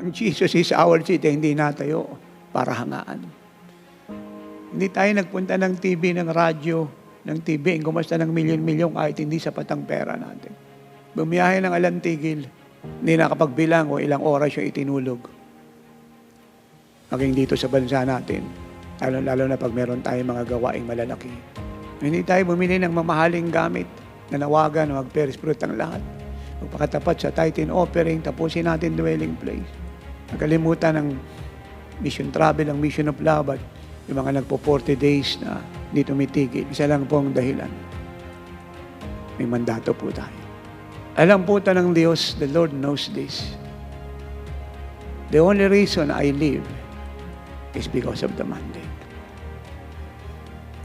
Ang Jesus is our seat, hindi natayo para hangaan. Hindi tayo nagpunta ng TV, ng radyo, ng TV, gumasta ng milyon-milyon kahit hindi sapat ang pera natin. Bumiyahe ng alantigil, hindi nakapagbilang o ilang oras yung itinulog. Maging dito sa bansa natin, lalo na pag meron tayong mga gawaing malalaki. Hindi tayo bumili ng mamahaling gamit na nawagan o mag-first fruit ang lahat. Magpakatapat sa tithe offering, tapusin natin dwelling place. Nakalimutan ng mission travel, ang mission of love, at yung mga nagpo 40 days na hindi tumitigil. Isa lang po ang dahilan. May mandato po tayo. Alam po ito ng Diyos, the Lord knows this. The only reason I live is because of the mandate.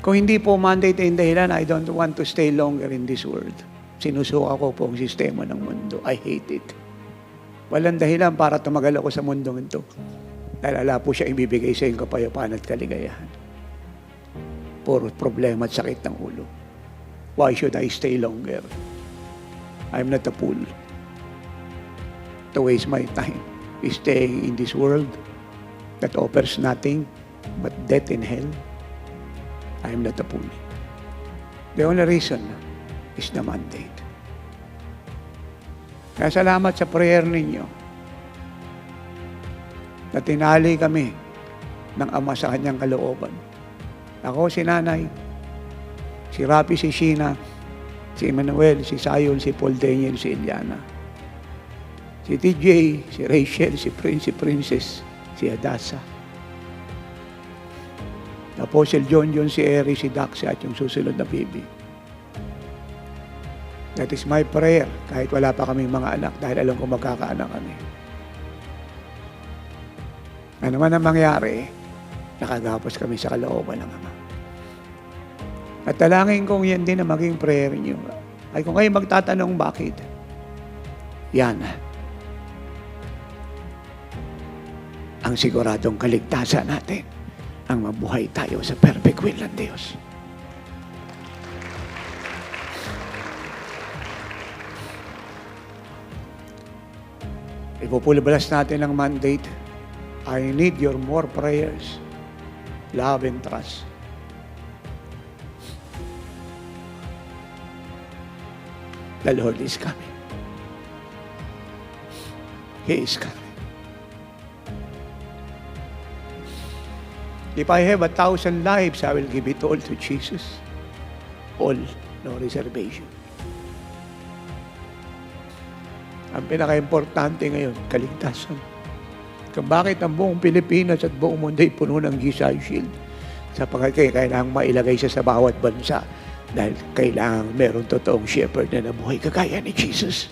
Kung hindi po mandate ang dahilan, I don't want to stay longer in this world. Sinusuka ko po ang sistema ng mundo. I hate it. Walang dahilan para tumagal ako sa mundong ito. Dahil ala po siya ibibigay sa iyong kapayapaan at kaligayahan. Puro problema at sakit ng ulo. Why should I stay longer? I'm not a fool to waste my time staying in this world that offers nothing but death in hell. I'm not a fool. The only reason is the mandate. Kaya salamat sa prayer ninyo na tinali kami ng Ama sa kanyang kalooban. Ako, si Nanay, si Rapi, si Sheena, si Emmanuel, si Sayon, si Paul Daniel, si Eliana, si TJ, si Rachel, si Prince, si Princess, si Adasa, Apostle John, si Eri, si Daxa, at yung susunod na baby. That is my prayer, kahit wala pa kaming mga anak, dahil alam ko magkakaanak kami. Ano man ang mangyari, nakagapos kami sa kalooban ng Ama. At talangin kong yan din na maging prayer niyo. Ay kung kayo magtatanong bakit, yan ang siguradong kaligtasan natin, ang mabuhay tayo sa perfect will ng Diyos. Ipupulbalas natin ang mandate. I need your more prayers, love and trust. The Lord is coming. He is coming. If I have 1,000 lives, I will give it all to Jesus. All, no reservation. Ang pinaka-importante ngayon, kaligtasan. Kung bakit ang buong Pilipinas at buong mundo ay puno ng Jesus Shield? Sapagkat kailangang mailagay siya sa bawat bansa dahil kailangang meron totoong shepherd na nabuhay kagaya ni Jesus.